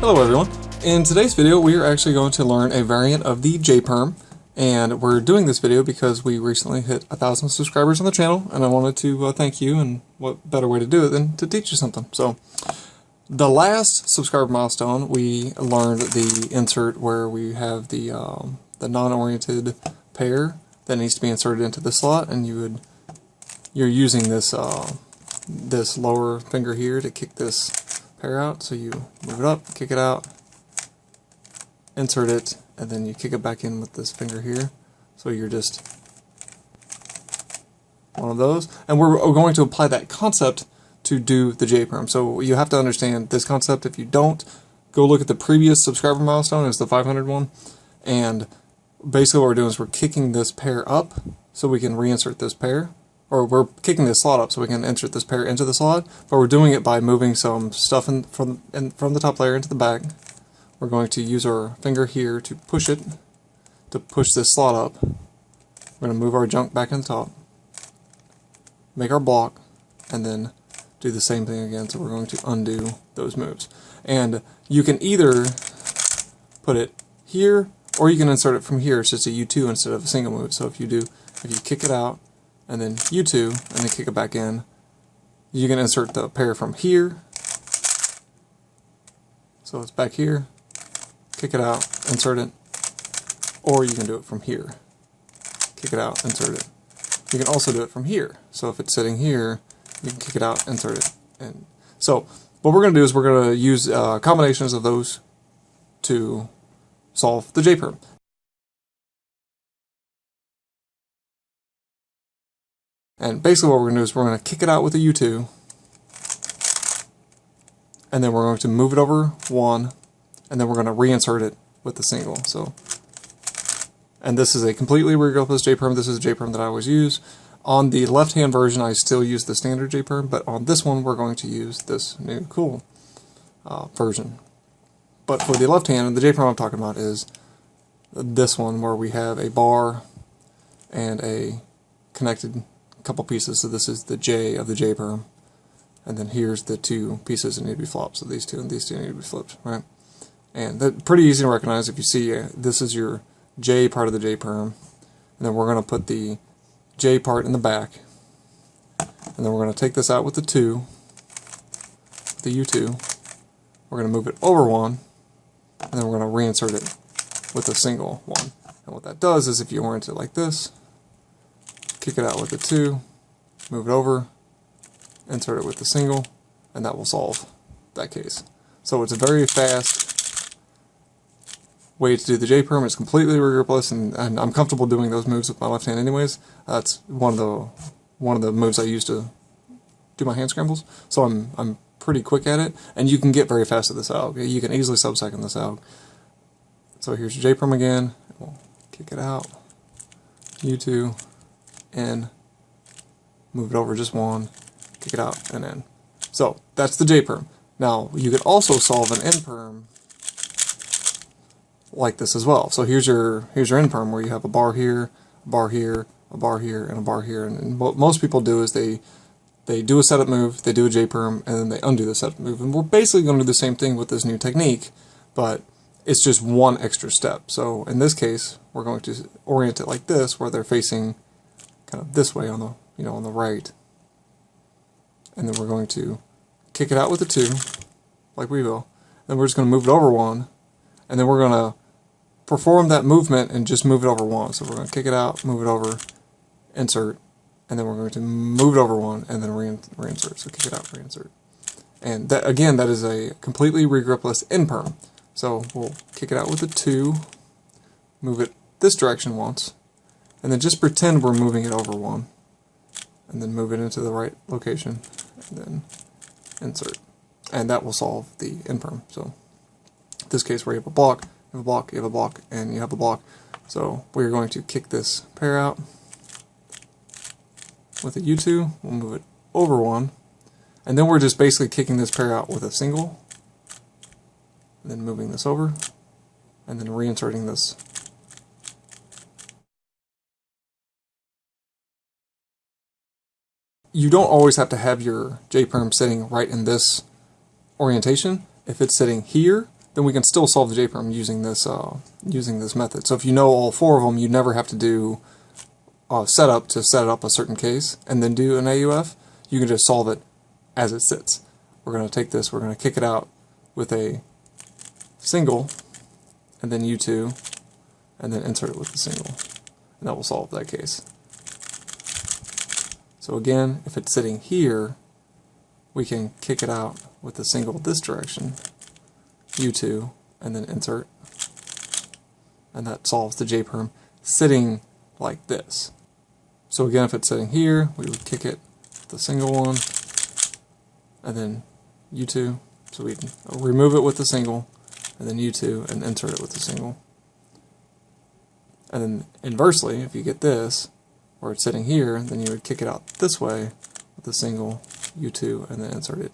Hello everyone. In today's video we are actually going to learn a variant of the J-Perm, and we're doing this video because we recently hit 1,000 subscribers on the channel and I wanted to thank you, and what better way to do it than to teach you something. So the last subscriber milestone we learned the insert where we have the non-oriented pair that needs to be inserted into the slot, and you're using this this lower finger here to kick this pair out. So you move it up, kick it out, insert it, and then you kick it back in with this finger here. So you're just one of those. And we're going to apply that concept to do the J-Perm. So you have to understand this concept. If you don't, go look at the previous subscriber milestone, it's the 500 one. And basically what we're doing is we're kicking this pair up so we can reinsert this pair. Or we're kicking this slot up so we can insert this pair into the slot, but we're doing it by moving some stuff from the top layer into the back. We're going to use our finger here to push this slot up. We're going to move our junk back in the top, make our block, and then do the same thing again. So we're going to undo those moves. And you can either put it here, or you can insert it from here. It's just a U2 instead of a single move. So if you kick it out, and then U2, and then kick it back in, you can insert the pair from here. So it's back here, kick it out, insert it, or you can do it from here. Kick it out, insert it. You can also do it from here. So if it's sitting here, you can kick it out, insert it. And so what we're going to do is we're going to use combinations of those to solve the J-Perm. And basically what we're going to do is we're going to kick it out with a U2, and then we're going to move it over one, and then we're going to reinsert it with the single. So, and this is a completely regardless J-Perm. This is a J-Perm that I always use. On the left-hand version, I still use the standard J-Perm, but on this one, we're going to use this new cool version. But for the left hand, the J-Perm I'm talking about is this one where we have a bar and a connected couple pieces. So this is the J of the J-Perm, and then here's the two pieces that need to be flopped. So these two and these two need to be flipped, right? And that's pretty easy to recognize. If you see this is your J part of the J-Perm, and then we're going to put the J part in the back, and then we're going to take this out with the U2. We're going to move it over one, and then we're going to reinsert it with a single one. And what that does is if you orient it like this, kick it out with the 2, move it over, insert it with the single, and that will solve that case. So it's a very fast way to do the J-Perm. It's completely rigorless, and I'm comfortable doing those moves with my left hand anyways. That's one of the moves I use to do my hand scrambles. So I'm pretty quick at it, and you can get very fast at this alg. You can easily sub-second this alg. So here's your J-Perm again. We'll kick it out, U2, in, move it over just one, kick it out, and in. So that's the J-Perm. Now you could also solve an N-Perm like this as well. So here's your N-Perm where you have a bar here, a bar here, a bar here, and a bar here. And what most people do is they do a setup move, they do a J-Perm, and then they undo the setup move. And we're basically going to do the same thing with this new technique, but it's just one extra step. So in this case, we're going to orient it like this, where they're facing kind of this way on the on the right, and then we're going to kick it out with the 2, like we will. Then we're just going to move it over one, and then we're going to perform that movement and just move it over one. So we're going to kick it out, move it over, insert, and then we're going to move it over one, and then reinsert. So kick it out, reinsert, and that again, that is a completely regripless N-Perm. So we'll kick it out with the 2, move it this direction once, and then just pretend we're moving it over one, and then move it into the right location, and then insert. And that will solve the N-Perm. So in this case where you have a block, you have a block, you have a block, and you have a block. So we're going to kick this pair out with a U2, we'll move it over one, and then we're just basically kicking this pair out with a single, and then moving this over, and then reinserting this. You don't always have to have your J-Perm sitting right in this orientation. If it's sitting here, then we can still solve the J-perm using this method. So if you know all 4 of them, you never have to do setup to set up a certain case and then do an AUF. You can just solve it as it sits. We're going to take this, we're going to kick it out with a single, and then U2, and then insert it with the single. And that will solve that case. So again, if it's sitting here, we can kick it out with the single this direction, U2, and then insert. And that solves the J-perm sitting like this. So again, if it's sitting here, we would kick it with the single one, and then U2. So we can remove it with the single, and then U2, and insert it with the single. And then inversely, if you get this, where it's sitting here, then you would kick it out this way with the single, U2, and then insert it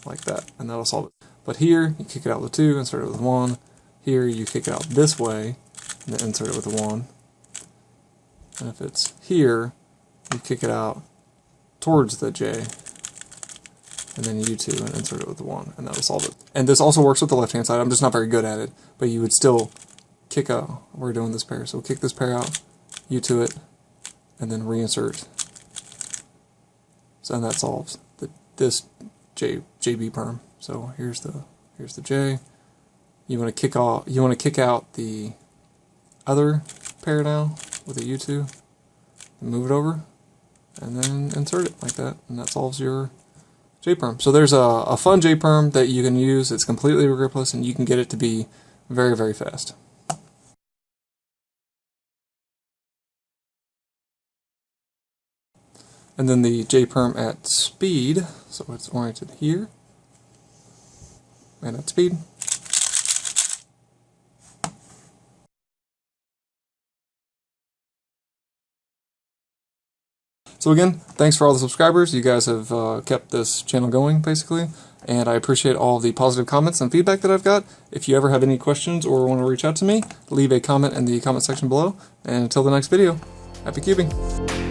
like that, and that'll solve it. But here, you kick it out with 2, insert it with 1. Here, you kick it out this way, and then insert it with a 1. And if it's here, you kick it out towards the J, and then U2 and insert it with the 1, and that'll solve it. And this also works with the left-hand side. I'm just not very good at it, but you would still kick out. We're doing this pair, so we'll kick this pair out, U2 it, and then reinsert. So and that solves this JB perm. So here's the J. You want to kick out the other pair now with a U2, and move it over, and then insert it like that, and that solves your J-perm. So there's a fun J-perm that you can use. It's completely gripless, and you can get it to be very, very fast. And then the J-perm at speed, so it's oriented here, and at speed. So again, thanks for all the subscribers. You guys have kept this channel going, basically, and I appreciate all the positive comments and feedback that I've got. If you ever have any questions or want to reach out to me, leave a comment in the comment section below. And until the next video, happy cubing!